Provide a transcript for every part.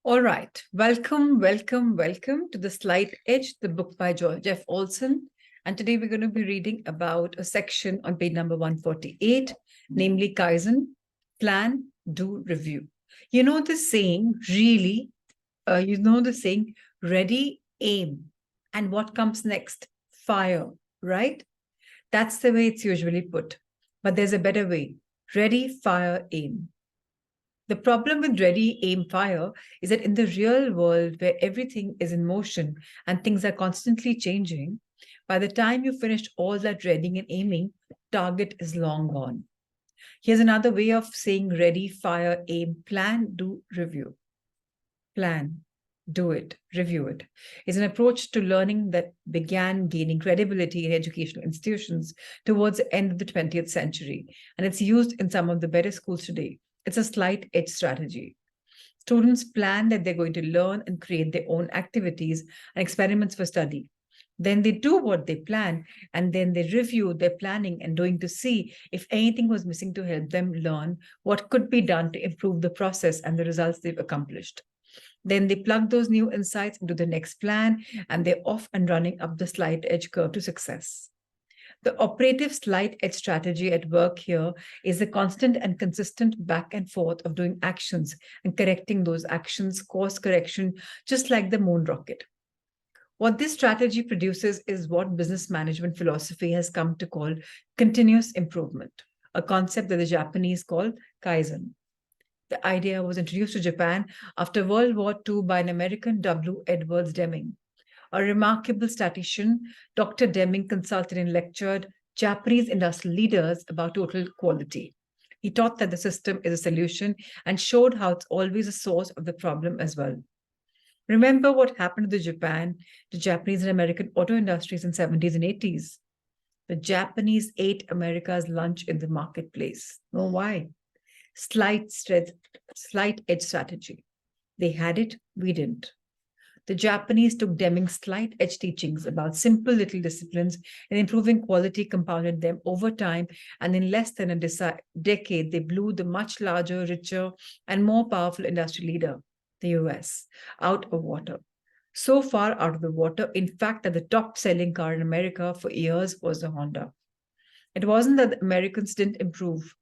All right. Welcome to The Slight Edge, the book by Jeff Olson. And today we're going to be reading about a section on page number 148, namely Kaizen, plan, do, review. You know the saying, ready, aim. And what comes next? Fire, right? That's the way it's usually put. But there's a better way. Ready, fire, aim. The problem with ready, aim, fire is that in the real world where everything is in motion and things are constantly changing, by the time you finished all that readying and aiming, target is long gone. Here's another way of saying ready, fire, aim, plan, do, review. Plan, do it, review it is an approach to learning that began gaining credibility in educational institutions towards the end of the 20th century, and it's used in some of the better schools today. It's a slight edge strategy. Students plan that they're going to learn and create their own activities and experiments for study. Then they do what they plan, and then they review their planning and doing to see if anything was missing to help them learn what could be done to improve the process and the results they've accomplished. Then they plug those new insights into the next plan, and they're off and running up the slight edge curve to success. The operative slight edge strategy at work here is the constant and consistent back and forth of doing actions and correcting those actions, course correction, just like the moon rocket. What this strategy produces is what business management philosophy has come to call continuous improvement, a concept that the Japanese call Kaizen. The idea was introduced to Japan after World War II by an American W. Edwards Deming. A remarkable statistician, Dr. Deming consulted and lectured Japanese industrial leaders about total quality. He taught that the system is a solution and showed how it's always a source of the problem as well. Remember what happened to the Japanese and American auto industries in 70s and 80s. The Japanese ate America's lunch in the marketplace. Know why? Slight edge strategy. They had it, we didn't. The Japanese took Deming's slight edge teachings about simple little disciplines and improving quality, compounded them over time, and in less than a decade, they blew the much larger, richer, and more powerful industry leader, the US, out of water. So far out of the water, in fact, that the top-selling car in America for years was the Honda. It wasn't that the Americans didn't improve.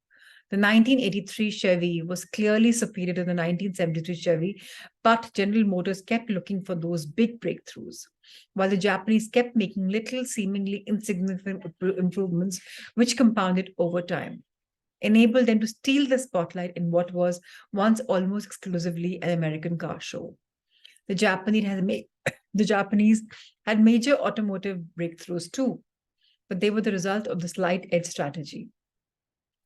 The 1983 Chevy was clearly superior to the 1973 Chevy, but General Motors kept looking for those big breakthroughs, while the Japanese kept making little, seemingly insignificant improvements, which compounded over time, enabled them to steal the spotlight in what was once almost exclusively an American car show. The Japanese had major automotive breakthroughs too, but they were the result of the slight edge strategy.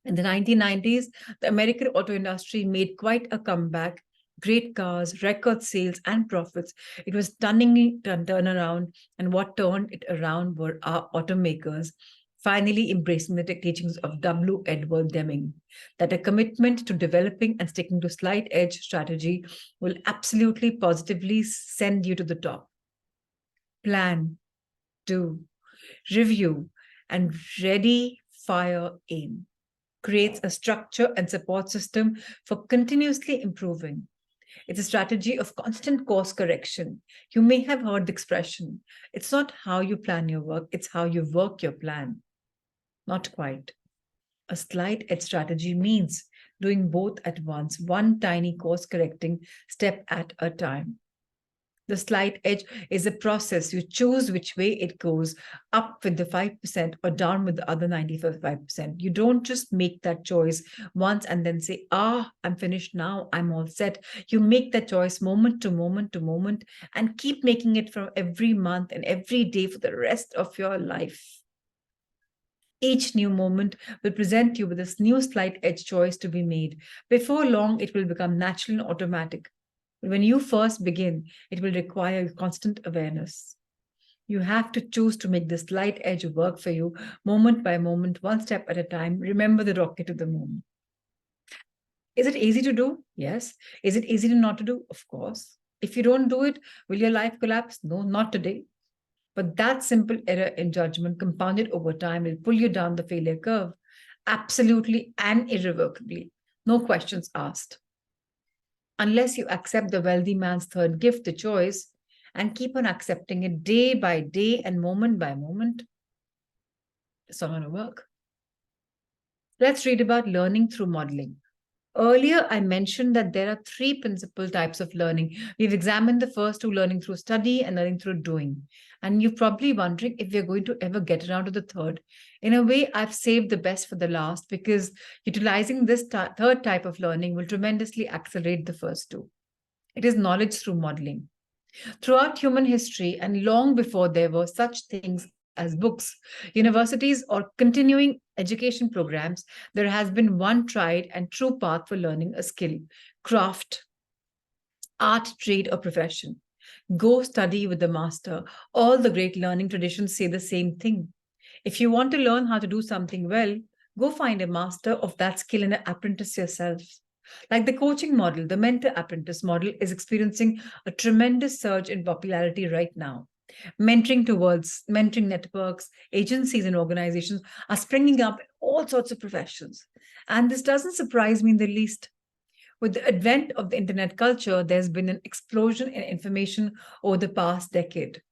In the 1990s, the American auto industry made quite a comeback. Great cars, record sales, and profits. It was stunningly turned around, and what turned it around were our automakers finally embracing the teachings of W. Edward Deming, that a commitment to developing and sticking to slight edge strategy will absolutely positively send you to the top. Plan, do, review, and ready, fire, aim creates a structure and support system for continuously improving. It's a strategy of constant course correction. You may have heard the expression, it's not how you plan your work, it's how you work your plan. Not quite. A slight edge strategy means doing both at once, one tiny course correcting step at a time. The slight edge is a process. You choose which way it goes, up with the 5% or down with the other 95%. You don't just make that choice once and then say, I'm finished now, I'm all set. You make that choice moment to moment to moment and keep making it from every month and every day for the rest of your life. Each new moment will present you with this new slight edge choice to be made. Before long, it will become natural and automatic. When you first begin, it will require constant awareness. You have to choose to make this slight edge work for you, moment by moment, one step at a time. Remember the rocket to the moon. Is it easy to do? Yes. Is it easy to not to do? Of course. If you don't do it, will your life collapse? No, not today. But that simple error in judgment compounded over time will pull you down the failure curve, absolutely and irrevocably. No questions asked. Unless you accept the wealthy man's third gift, the choice, and keep on accepting it day by day and moment by moment, it's not going to work. Let's read about learning through modeling. Earlier, I mentioned that there are three principal types of learning. We've examined the first two, learning through study and learning through doing. And you're probably wondering if we're going to ever get around to the third. In a way, I've saved the best for the last because utilizing this third type of learning will tremendously accelerate the first two. It is knowledge through modeling. Throughout human history and long before there were such things as books, universities, or continuing education programs, there has been one tried and true path for learning a skill, craft, art, trade, or profession. Go study with the master. All the great learning traditions say the same thing. If you want to learn how to do something well, go find a master of that skill and apprentice yourself. Like the coaching model, the mentor apprentice model is experiencing a tremendous surge in popularity right now. Mentoring networks, agencies, and organizations are springing up in all sorts of professions. And this doesn't surprise me in the least. With the advent of the internet culture, there's been an explosion in information over the past decade.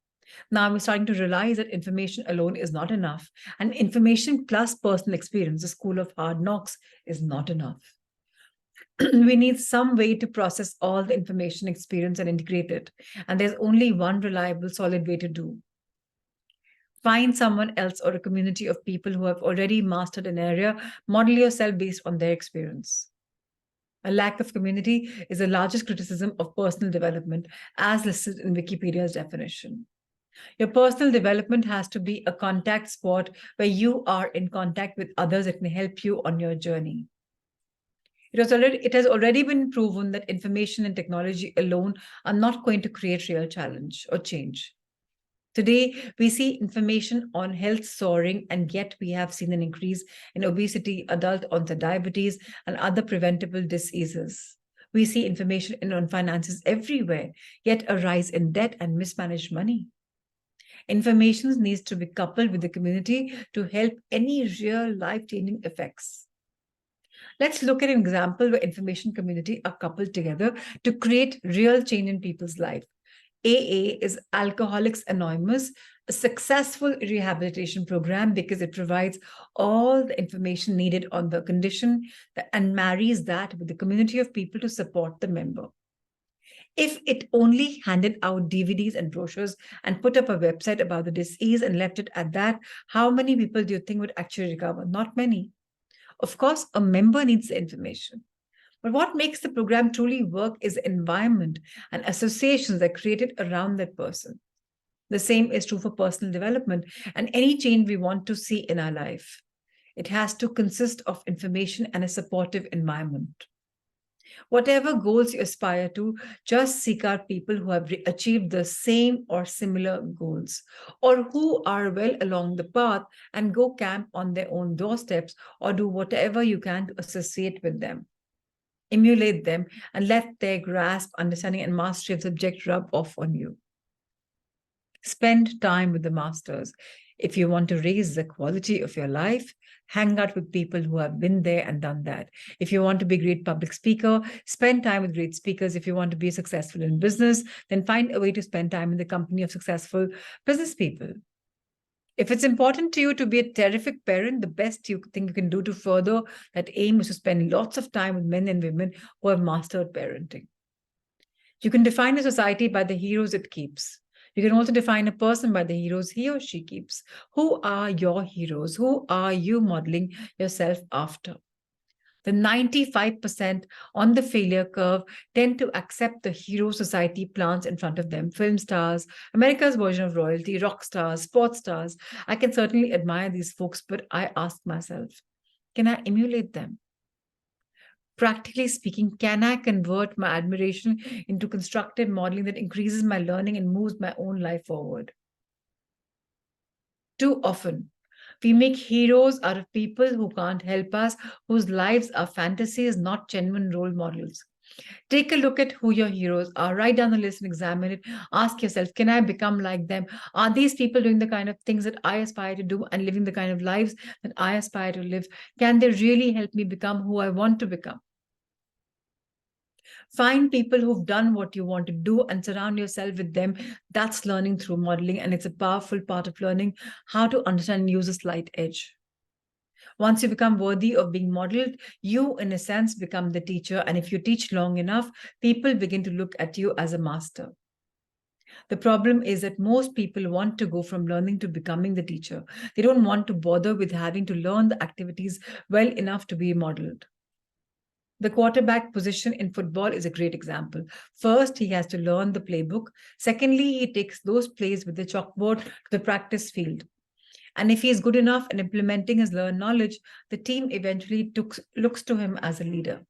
Now we're starting to realize that information alone is not enough, and information plus personal experience, the school of hard knocks, is not enough. We need some way to process all the information, experience, and integrate it. And there's only one reliable, solid way to do. Find someone else or a community of people who have already mastered an area, model yourself based on their experience. A lack of community is the largest criticism of personal development, as listed in Wikipedia's definition. Your personal development has to be a contact spot where you are in contact with others that can help you on your journey. It has already been proven that information and technology alone are not going to create real challenge or change. Today, we see information on health soaring, and yet we have seen an increase in obesity, adult onset diabetes, and other preventable diseases. We see information on finances everywhere, yet a rise in debt and mismanaged money. Information needs to be coupled with the community to help any real life-changing effects. Let's look at an example where information community are coupled together to create real change in people's life. AA is Alcoholics Anonymous, a successful rehabilitation program because it provides all the information needed on the condition and marries that with the community of people to support the member. If it only handed out DVDs and brochures and put up a website about the disease and left it at that, how many people do you think would actually recover? Not many. Of course, a member needs the information. But what makes the program truly work is the environment and associations that are created around that person. The same is true for personal development and any change we want to see in our life. It has to consist of information and a supportive environment. Whatever goals you aspire to, just seek out people who have achieved the same or similar goals, or who are well along the path, and go camp on their own doorsteps or do whatever you can to associate with them. Emulate them and let their grasp, understanding, and mastery of subject rub off on you. Spend time with the masters. If you want to raise the quality of your life, hang out with people who have been there and done that. If you want to be a great public speaker, spend time with great speakers. If you want to be successful in business, then find a way to spend time in the company of successful business people. If it's important to you to be a terrific parent, the best thing you can do to further that aim is to spend lots of time with men and women who have mastered parenting. You can define a society by the heroes it keeps. You can also define a person by the heroes he or she keeps. Who are your heroes? Who are you modeling yourself after? The 95% on the failure curve tend to accept the hero society plants in front of them. Film stars, America's version of royalty, rock stars, sports stars. I can certainly admire these folks, but I ask myself, can I emulate them? Practically speaking, can I convert my admiration into constructive modeling that increases my learning and moves my own life forward? Too often, we make heroes out of people who can't help us, whose lives are fantasies, not genuine role models. Take a look at who your heroes are. Write down the list and examine it. Ask yourself, can I become like them? Are these people doing the kind of things that I aspire to do and living the kind of lives that I aspire to live? Can they really help me become who I want to become? Find people who've done what you want to do and surround yourself with them. That's learning through modeling, and it's a powerful part of learning how to understand and use a slight edge. Once you become worthy of being modeled, you, in a sense, become the teacher. And if you teach long enough, people begin to look at you as a master. The problem is that most people want to go from learning to becoming the teacher. They don't want to bother with having to learn the activities well enough to be modeled. The quarterback position in football is a great example. First, he has to learn the playbook. Secondly, he takes those plays with the chalkboard to the practice field. And if he is good enough in implementing his learned knowledge, the team eventually looks to him as a leader.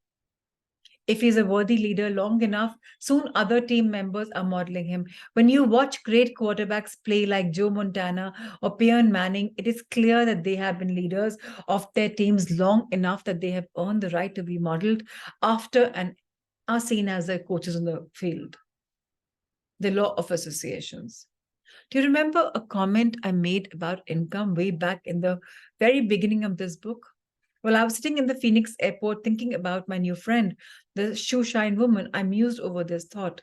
If he's a worthy leader long enough, soon other team members are modeling him. When you watch great quarterbacks play like Joe Montana or Peyton Manning, it is clear that they have been leaders of their teams long enough that they have earned the right to be modeled after and are seen as their coaches on the field. The law of associations. Do you remember a comment I made about income way back in the very beginning of this book? Well, I was sitting in the Phoenix airport thinking about my new friend, the shoe shine woman. I mused over this thought.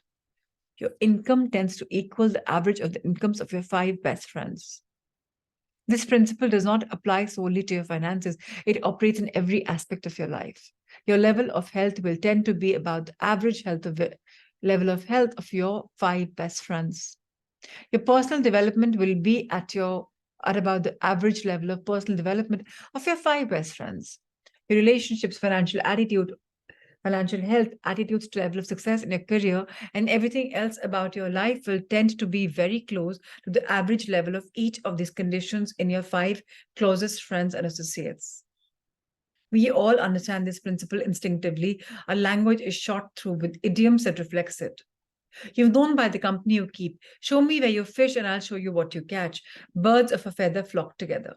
Your income tends to equal the average of the incomes of your 5 best friends. This principle does not apply solely to your finances, it operates in every aspect of your life. Your level of health will tend to be about the average level of health of your 5 best friends. Your personal development will be at about the average level of personal development of your 5 best friends. Your relationships, financial attitude, financial health, attitudes to level of success in your career, and everything else about your life will tend to be very close to the average level of each of these conditions in your 5 closest friends and associates. We all understand this principle instinctively. Our language is shot through with idioms that reflects it. You're known by the company you keep. Show me where you fish and I'll show you what you catch. Birds of a feather flock together.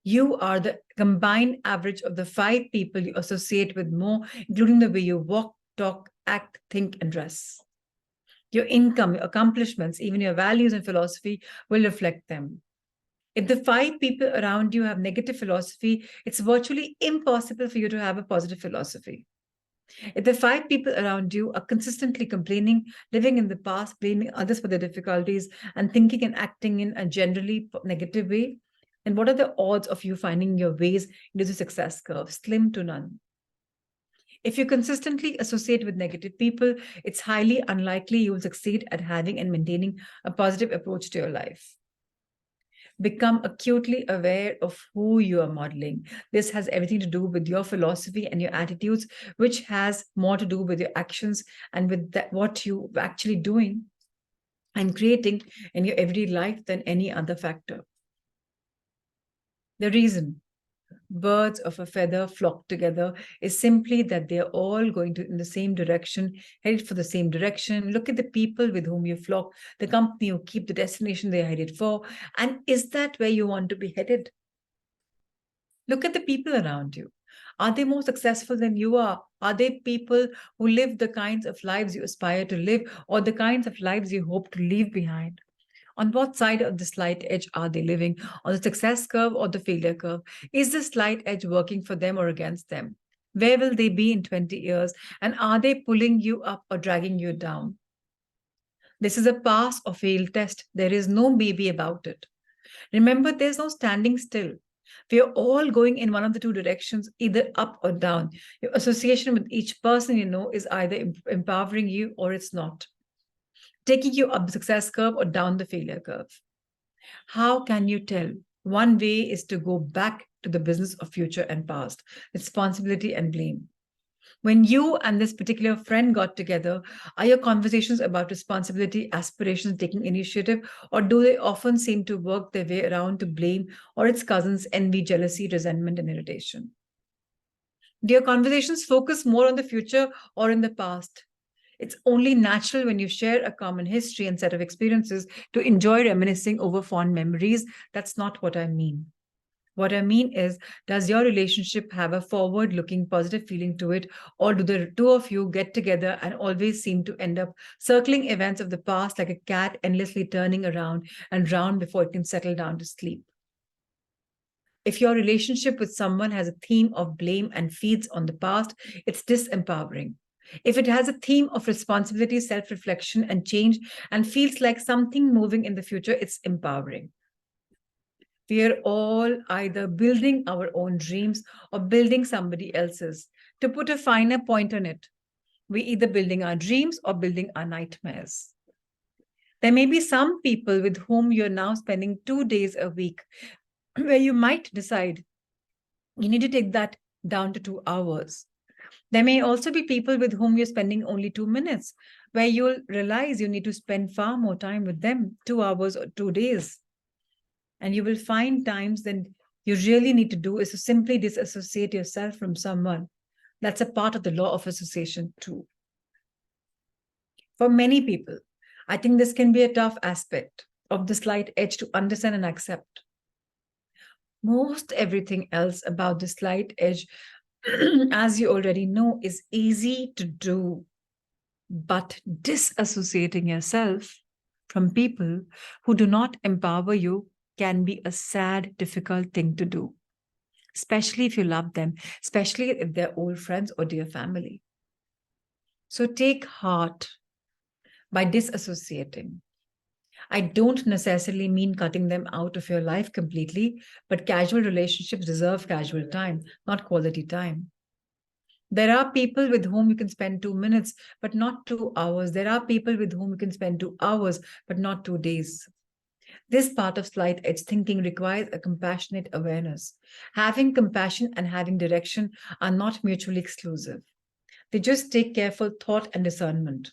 You are the combined average of the 5 people you associate with more, including the way you walk, talk, act, think, and dress. Your income, your accomplishments, even your values and philosophy will reflect them. If the 5 people around you have negative philosophy, it's virtually impossible for you to have a positive philosophy. If the 5 people around you are consistently complaining, living in the past, blaming others for their difficulties, and thinking and acting in a generally negative way, then what are the odds of you finding your ways into the success curve? Slim to none. If you consistently associate with negative people, it's highly unlikely you will succeed at having and maintaining a positive approach to your life. Become acutely aware of who you are modeling. This has everything to do with your philosophy and your attitudes, which has more to do with your actions and with what you're actually doing and creating in your everyday life than any other factor. The reason birds of a feather flock together is simply that they're all going in the same direction, headed for the same direction. Look at the people with whom you flock, the company you keep, the destination they're headed for. And is that where you want to be headed? Look at the people around you. Are they more successful than you are? Are they people who live the kinds of lives you aspire to live or the kinds of lives you hope to leave behind? On what side of the slight edge are they living? On the success curve or the failure curve? Is the slight edge working for them or against them? Where will they be in 20 years? And are they pulling you up or dragging you down? This is a pass or fail test. There is no maybe about it. Remember, there's no standing still. We are all going in one of the 2 directions, either up or down. Your association with each person you know is either empowering you or it's not, taking you up the success curve or down the failure curve. How can you tell? One way is to go back to the business of future and past, responsibility and blame. When you and this particular friend got together, are your conversations about responsibility, aspirations, taking initiative, or do they often seem to work their way around to blame or its cousins, envy, jealousy, resentment, and irritation? Do your conversations focus more on the future or in the past? It's only natural when you share a common history and set of experiences to enjoy reminiscing over fond memories. That's not what I mean. What I mean is, does your relationship have a forward-looking positive feeling to it, or do the 2 of you get together and always seem to end up circling events of the past like a cat endlessly turning around and round before it can settle down to sleep? If your relationship with someone has a theme of blame and feeds on the past, it's disempowering. if it has a theme of responsibility, self-reflection, and change, and feels like something moving in the future, it's empowering. We are all either building our own dreams or building somebody else's. To put a finer point on it, we're either building our dreams or building our nightmares. There may be some people with whom you're now spending 2 days a week where you might decide you need to take that down to 2 hours. There may also be people with whom you're spending only 2 minutes, where you'll realize you need to spend far more time with them, 2 hours or 2 days. And you will find times then you really need to do is to simply disassociate yourself from someone. That's a part of the law of association too. For many people, I think this can be a tough aspect of the slight edge to understand and accept. Most everything else about the slight edge, as you already know, is easy to do. But disassociating yourself from people who do not empower you can be a sad, difficult thing to do, especially if you love them, especially if they're old friends or dear family. So take heart by disassociating. I don't necessarily mean cutting them out of your life completely, but casual relationships deserve casual time, not quality time. There are people with whom you can spend 2 minutes, but not 2 hours. There are people with whom you can spend 2 hours, but not 2 days. This part of slight edge thinking requires a compassionate awareness. Having compassion and having direction are not mutually exclusive. They just take careful thought and discernment.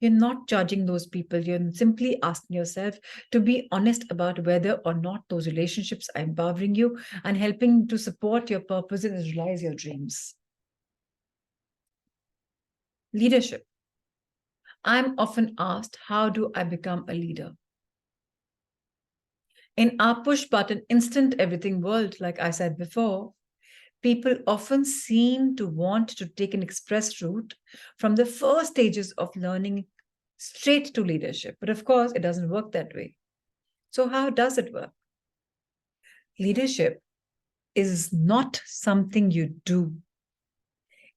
You're not judging those people. You're simply asking yourself to be honest about whether or not those relationships are empowering you and helping to support your purpose and realize your dreams. Leadership. I'm often asked, how do I become a leader? In our push button, instant everything world, like I said before, people often seem to want to take an express route from the first stages of learning straight to leadership. But of course, it doesn't work that way. So how does it work? Leadership is not something you do.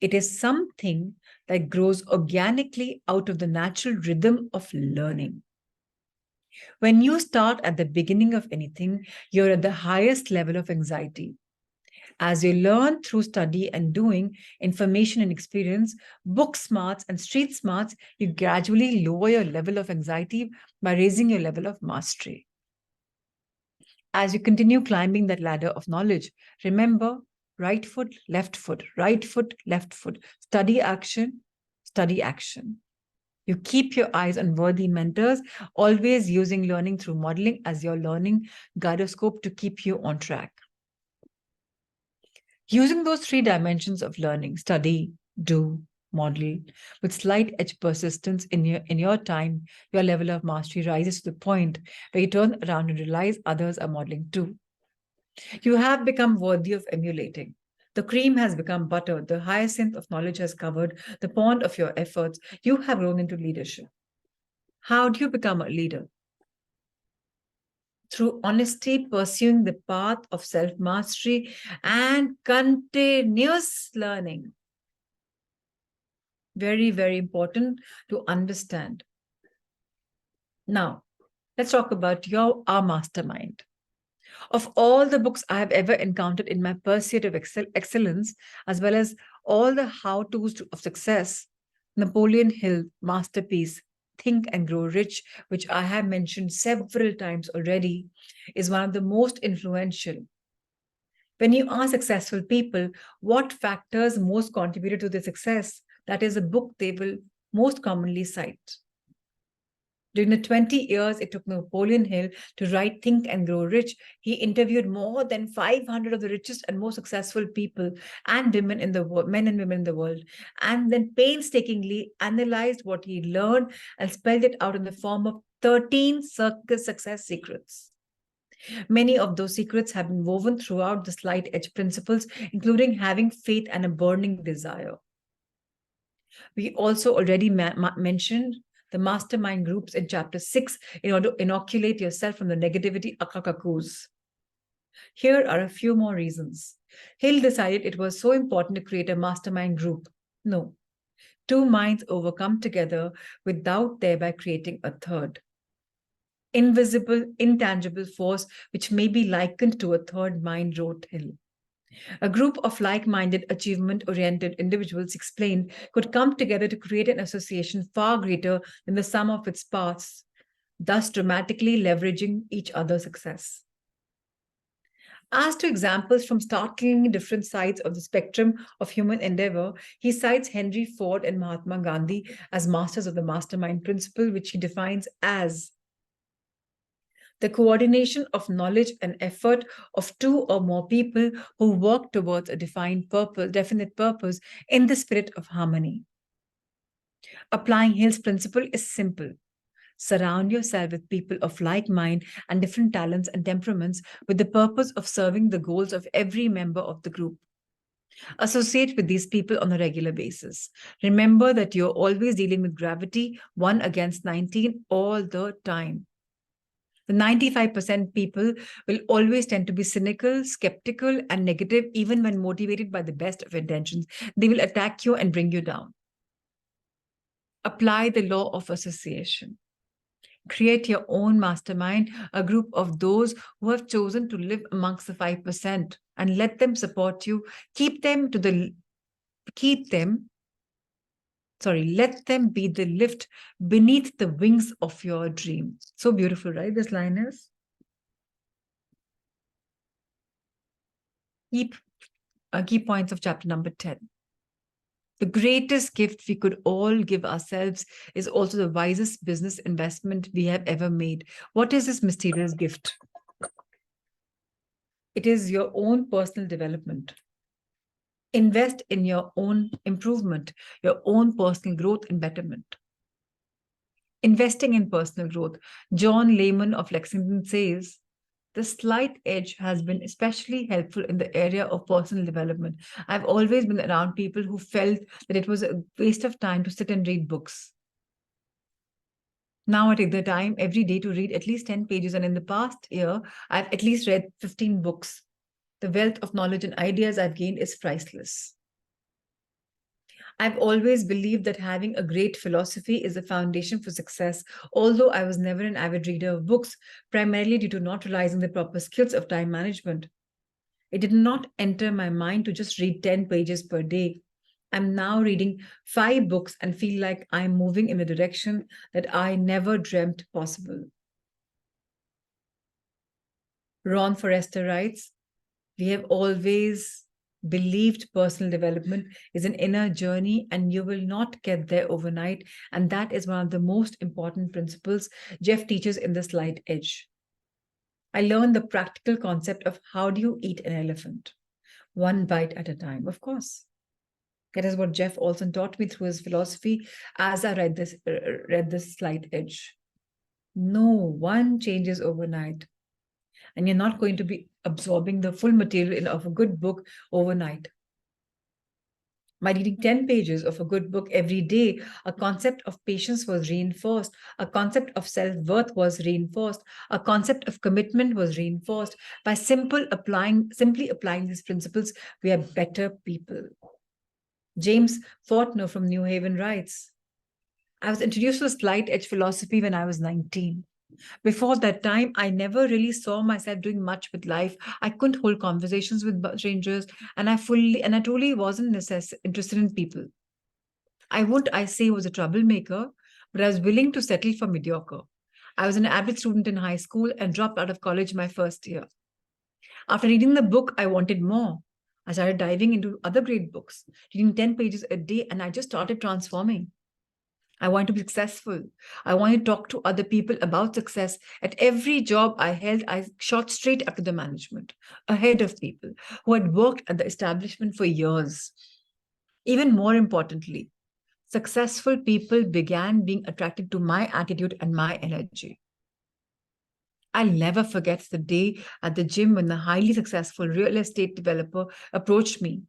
It is something that grows organically out of the natural rhythm of learning. When you start at the beginning of anything, you're at the highest level of anxiety. As you learn through study and doing, information and experience, book smarts and street smarts, you gradually lower your level of anxiety by raising your level of mastery. As you continue climbing that ladder of knowledge, remember, right foot, left foot, right foot, left foot, study action, study action. You keep your eyes on worthy mentors, always using learning through modeling as your learning gyroscope to keep you on track. Using those 3 dimensions of learning, study, do, model, with slight edge persistence in your time, your level of mastery rises to the point where you turn around and realize others are modeling too. You have become worthy of emulating. The cream has become butter. The hyacinth of knowledge has covered the pond of your efforts. You have grown into leadership. How do you become a leader? Through honesty, pursuing the path of self-mastery and continuous learning. Very, very important to understand. Now, let's talk about our mastermind. Of all the books I have ever encountered in my pursuit of excellence, as well as all the how-tos of success, Napoleon Hill masterpiece, Think and Grow Rich, which I have mentioned several times already, is one of the most influential. When you ask successful people what factors most contributed to their success, that is a book they will most commonly cite. During the 20 years it took Napoleon Hill to write Think and Grow Rich, he interviewed more than 500 of the richest and most successful people and women in the world, men and women in the world, and then painstakingly analyzed what he learned and spelled it out in the form of 13 success secrets. Many of those secrets have been woven throughout the slight edge principles, including having faith and a burning desire. We also already mentioned the mastermind groups in chapter 6 in order to inoculate yourself from the negativity akakakus. Here are a few more reasons. Hill decided it was so important to create a mastermind group. No. Two minds overcome together without thereby creating a third. Invisible, intangible force which may be likened to a third mind, wrote Hill. A group of like-minded, achievement-oriented individuals, explained, could come together to create an association far greater than the sum of its parts, thus dramatically leveraging each other's success. As to examples from startlingly different sides of the spectrum of human endeavor, he cites Henry Ford and Mahatma Gandhi as masters of the mastermind principle, which he defines as the coordination of knowledge and effort of two or more people who work towards a definite purpose in the spirit of harmony. Applying Hill's principle is simple. Surround yourself with people of like mind and different talents and temperaments with the purpose of serving the goals of every member of the group. Associate with these people on a regular basis. Remember that you're always dealing with gravity, 1 against 19, all the time. The 95% people will always tend to be cynical, skeptical, and negative, even when motivated by the best of intentions. They will attack you and bring you down. Apply the law of association. Create your own mastermind, a group of those who have chosen to live amongst the 5%, and let them support you. Let them be the lift beneath the wings of your dream. So beautiful, right? This line is. Key points of chapter number 10. The greatest gift we could all give ourselves is also the wisest business investment we have ever made. What is this mysterious gift? It is your own personal development. Invest in your own improvement, your own personal growth and betterment. Investing in personal growth. John Lehman of Lexington says, the slight edge has been especially helpful in the area of personal development. I've always been around people who felt that it was a waste of time to sit and read books. Now I take the time every day to read at least 10 pages, and in the past year, I've at least read 15 books. The wealth of knowledge and ideas I've gained is priceless. I've always believed that having a great philosophy is the foundation for success, although I was never an avid reader of books, primarily due to not realizing the proper skills of time management. It did not enter my mind to just read 10 pages per day. I'm now reading 5 books and feel like I'm moving in a direction that I never dreamt possible. Ron Forrester writes, we have always believed personal development is an inner journey and you will not get there overnight. And that is one of the most important principles Jeff teaches in the Slight Edge. I learned the practical concept of how do you eat an elephant? One bite at a time, of course. That is what Jeff Olson taught me through his philosophy as I read this Slight Edge. No one changes overnight. And you're not going to be absorbing the full material of a good book overnight. By reading 10 pages of a good book every day, a concept of patience was reinforced, a concept of self-worth was reinforced, a concept of commitment was reinforced. By simply applying these principles, we are better people. James Fortner from New Haven writes, I was introduced to Slight Edge philosophy when I was 19. Before that time, I never really saw myself doing much with life. I couldn't hold conversations with strangers, and I truly wasn't interested in people. I was a troublemaker, but I was willing to settle for mediocre. I was an average student in high school and dropped out of college my first year. After reading the book, I wanted more. I started diving into other great books, reading 10 pages a day, and I just started transforming. I want to be successful. I want to talk to other people about success. At every job I held, I shot straight up to the management, ahead of people who had worked at the establishment for years. Even more importantly, successful people began being attracted to my attitude and my energy. I'll never forget the day at the gym when the highly successful real estate developer approached me.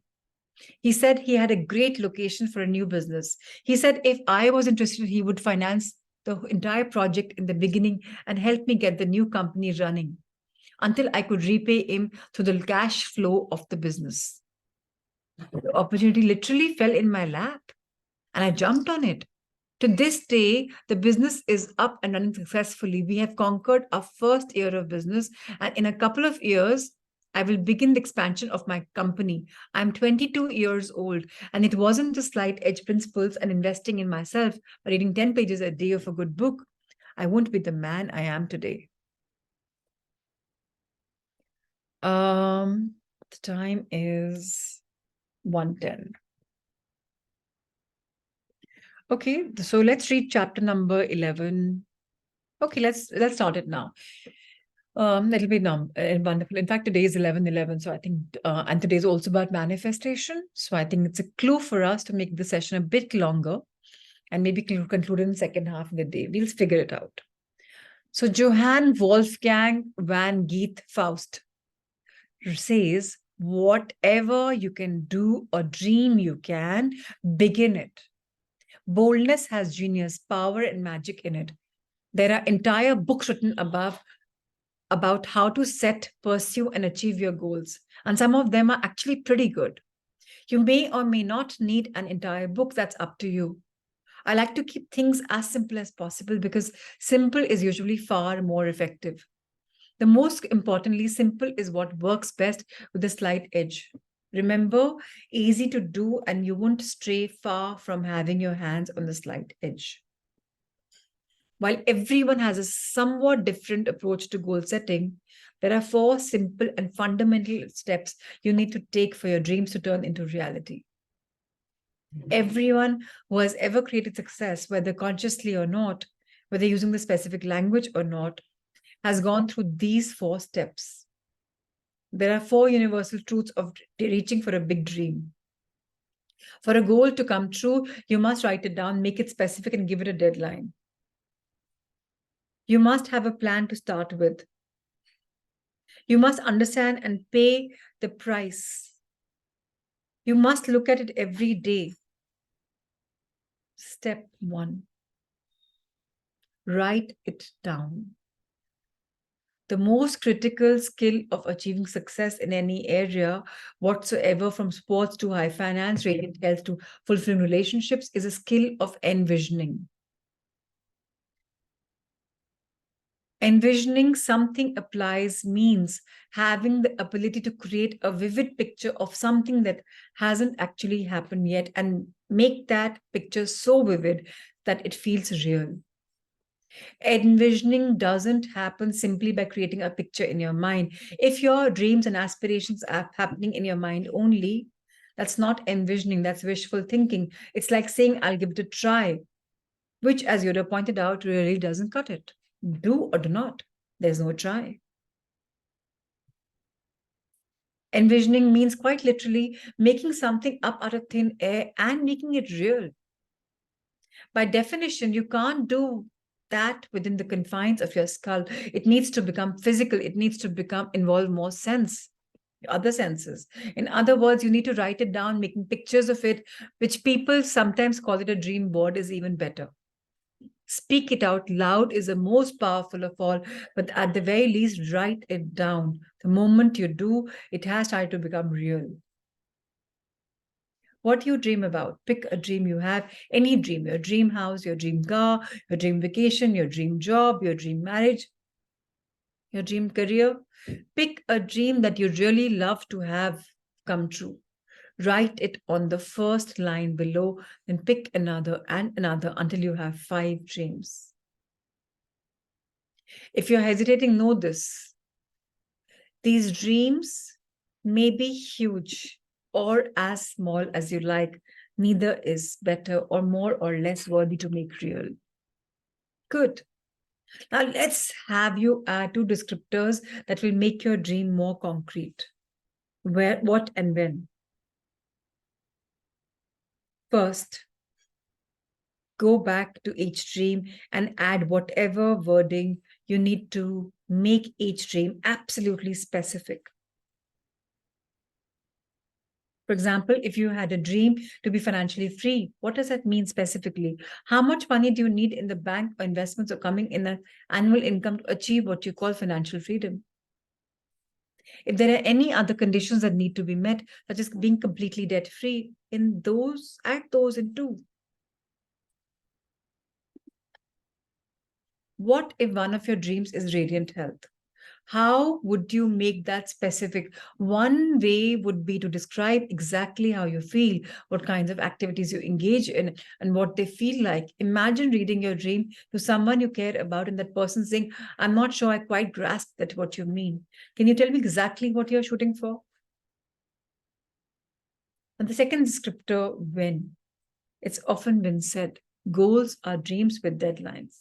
He said he had a great location for a new business. He said if I was interested, he would finance the entire project in the beginning and help me get the new company running until I could repay him through the cash flow of the business. The opportunity literally fell in my lap. and I jumped on it. To this day, the business is up and running successfully. We have conquered our first year of business, and in a couple of years, I will begin the expansion of my company. I'm 22 years old, and it wasn't the slight edge principles and investing in myself, but reading 10 pages a day of a good book. I won't be the man I am today. The time is 1:10. Okay, so let's read chapter number 11. Okay, let's start it now. That'll be wonderful. In fact, today is 11/11, so I think, and today is also about manifestation. So I think it's a clue for us to make the session a bit longer, and maybe conclude in the second half of the day. We'll figure it out. So Johann Wolfgang van Geeth Faust says, whatever you can do or dream you can, begin it. Boldness has genius, power, and magic in it. There are entire books written about how to set, pursue, and achieve your goals. And some of them are actually pretty good. You may or may not need an entire book. That's up to you. I like to keep things as simple as possible because simple is usually far more effective. The most importantly, simple is what works best with a slight edge. Remember, easy to do, and you won't stray far from having your hands on the slight edge. While everyone has a somewhat different approach to goal setting, there are 4 simple and fundamental steps you need to take for your dreams to turn into reality. Everyone who has ever created success, whether consciously or not, whether using the specific language or not, has gone through these 4 steps. There are 4 universal truths of reaching for a big dream. For a goal to come true, you must write it down, make it specific, and give it a deadline. You must have a plan to start with. You must understand and pay the price. You must look at it every day. Step 1. Write it down. The most critical skill of achieving success in any area whatsoever, from sports to high finance, radiant health to fulfilling relationships, is a skill of envisioning. Envisioning something applies means having the ability to create a vivid picture of something that hasn't actually happened yet and make that picture so vivid that it feels real. Envisioning doesn't happen simply by creating a picture in your mind. If your dreams and aspirations are happening in your mind only, that's not envisioning, that's wishful thinking. It's like saying, I'll give it a try, which, as Yoda pointed out, really doesn't cut it. Do or do not. There's no try. Envisioning means quite literally making something up out of thin air and making it real. By definition, you can't do that within the confines of your skull. It needs to become physical. It needs to involve more other senses. In other words, you need to write it down, making pictures of it, which people sometimes call it a dream board, is even better. Speak it out loud is the most powerful of all, but at the very least, write it down. The moment you do, it has started to become real. What do you dream about? Pick a dream you have, any dream, your dream house, your dream car, your dream vacation, your dream job, your dream marriage, your dream career. Pick a dream that you really love to have come true. Write it on the first line below, then pick another and another until you have 5 dreams. If you're hesitating, know this. These dreams may be huge or as small as you like. Neither is better or more or less worthy to make real. Good. Now let's have you add 2 descriptors that will make your dream more concrete. Where, what, and when. First, go back to each dream and add whatever wording you need to make each dream absolutely specific. For example, if you had a dream to be financially free, what does that mean specifically? How much money do you need in the bank or investments or coming in an annual income to achieve what you call financial freedom? If there are any other conditions that need to be met, such as being completely debt-free, add those in too. What if one of your dreams is radiant health? How would you make that specific? One way would be to describe exactly how you feel, what kinds of activities you engage in, and what they feel like. Imagine reading your dream to someone you care about, and that person saying, I'm not sure I quite grasp that what you mean. Can you tell me exactly what you're shooting for? And the second descriptor, when. It's often been said, goals are dreams with deadlines.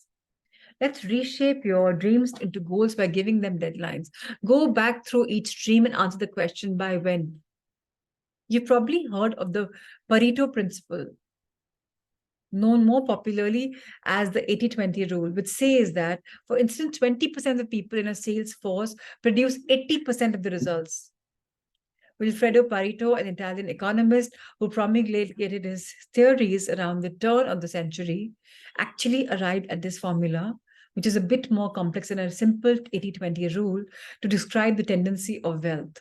Let's reshape your dreams into goals by giving them deadlines. Go back through each dream and answer the question by when. You've probably heard of the Pareto principle, known more popularly as the 80-20 rule, which says that, for instance, 20% of people in a sales force produce 80% of the results. Wilfredo Pareto, an Italian economist who promulgated his theories around the turn of the century, actually arrived at this formula, which is a bit more complex than a simple 80-20 rule, to describe the tendency of wealth,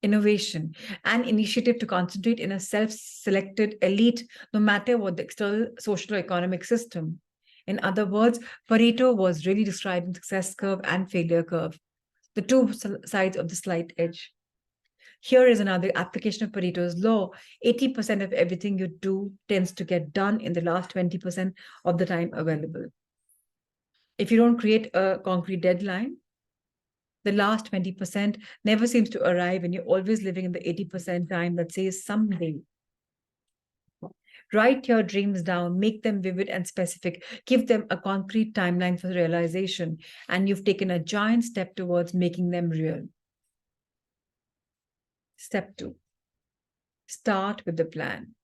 innovation, and initiative to concentrate in a self-selected elite, no matter what the external social or economic system. In other words, Pareto was really describing success curve and failure curve, the two sides of the slight edge. Here is another application of Pareto's law. 80% of everything you do tends to get done in the last 20% of the time available. If you don't create a concrete deadline, the last 20% never seems to arrive, and you're always living in the 80% time that says someday. Write your dreams down, make them vivid and specific, give them a concrete timeline for realization, and you've taken a giant step towards making them real. Step 2. Start with the plan.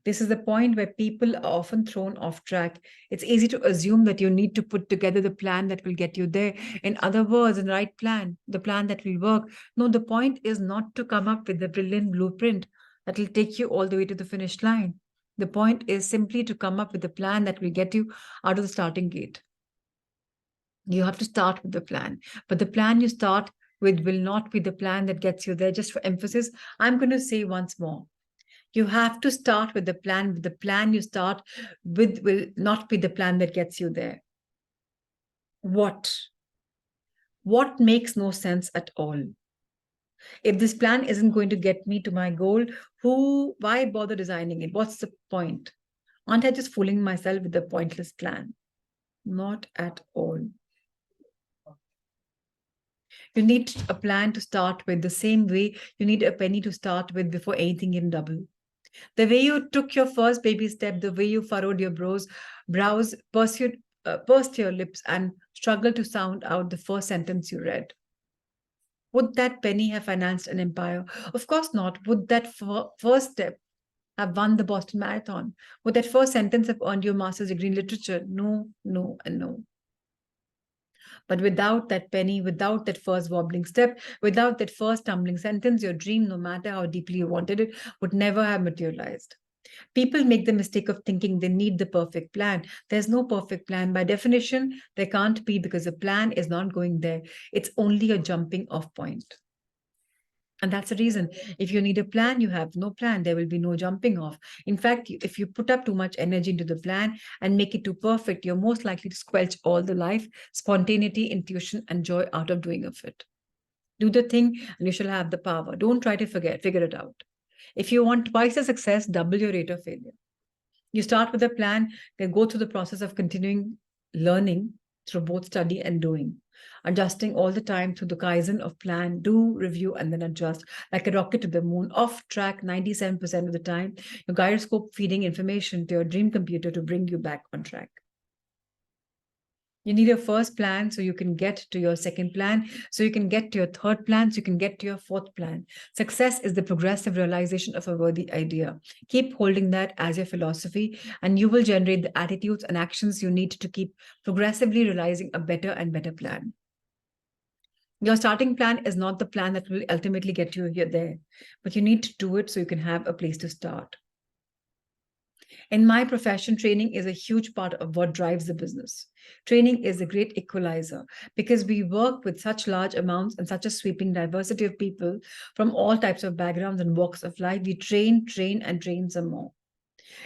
This is the point where people are often thrown off track. It's easy to assume that you need to put together the plan that will get you there. In other words, the right plan, the plan that will work. No, the point is not to come up with the brilliant blueprint that will take you all the way to the finish line. The point is simply to come up with a plan that will get you out of the starting gate. You have to start with the plan, but the plan you start with will not be the plan that gets you there. Just for emphasis, I'm going to say once more. You have to start with the plan. The plan you start with will not be the plan that gets you there. What? What makes no sense at all? If this plan isn't going to get me to my goal, why bother designing it? What's the point? Aren't I just fooling myself with a pointless plan? Not at all. You need a plan to start with, the same way you need a penny to start with before anything can double. The way you took your first baby step, the way you furrowed your brows, pursed your lips, and struggled to sound out the first sentence you read. Would that penny have financed an empire? Of course not. Would that first step have won the Boston Marathon? Would that first sentence have earned you a master's degree in literature? No, no, and no. But without that penny, without that first wobbling step, without that first tumbling sentence, your dream, no matter how deeply you wanted it, would never have materialized. People make the mistake of thinking they need the perfect plan. There's no perfect plan. By definition, there can't be, because the plan is not going there. It's only a jumping off point. And that's the reason. If you need a plan, you have no plan. There will be no jumping off. In fact, if you put up too much energy into the plan and make it too perfect, you're most likely to squelch all the life, spontaneity, intuition, and joy out of doing of it. Do the thing and you shall have the power. Don't try to figure it out. If you want twice the success, double your rate of failure. You start with a plan, then go through the process of continuing learning through both study and doing, adjusting all the time through the Kaizen of plan, do, review, and then adjust. Like a rocket to the moon, off track 97% of the time, your gyroscope feeding information to your dream computer to bring you back on track. You need your first plan so you can get to your second plan, so you can get to your third plan, so you can get to your fourth plan. Success is the progressive realization of a worthy idea. Keep holding that as your philosophy, and you will generate the attitudes and actions you need to keep progressively realizing a better and better plan. Your starting plan is not the plan that will ultimately get you here there, but you need to do it so you can have a place to start. In my profession, training is a huge part of what drives the business. Training is a great equalizer because we work with such large amounts and such a sweeping diversity of people from all types of backgrounds and walks of life. We train, and train some more.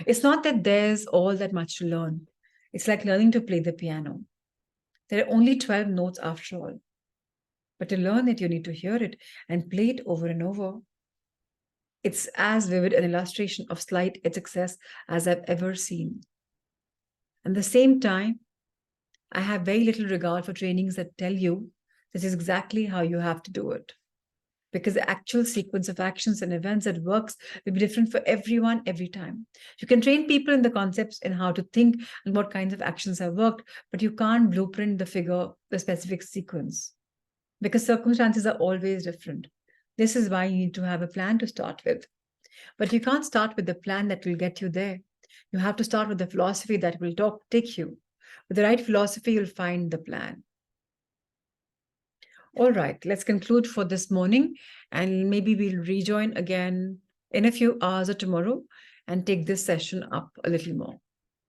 It's not that there's all that much to learn. It's like learning to play the piano. There are only 12 notes after all. But to learn it, you need to hear it and play it over and over. It's as vivid an illustration of slight success as I've ever seen. At the same time, I have very little regard for trainings that tell you this is exactly how you have to do it. Because the actual sequence of actions and events that works will be different for everyone every time. You can train people in the concepts and how to think and what kinds of actions have worked, but you can't blueprint the specific sequence, because circumstances are always different. This is why you need to have a plan to start with. But you can't start with the plan that will get you there. You have to start with the philosophy that will take you. With the right philosophy, you'll find the plan. All right, let's conclude for this morning, and maybe we'll rejoin again in a few hours or tomorrow and take this session up a little more.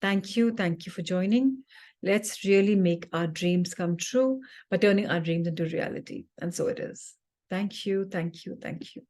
Thank you. Thank you for joining. Let's really make our dreams come true by turning our dreams into reality. And so it is. Thank you. Thank you. Thank you.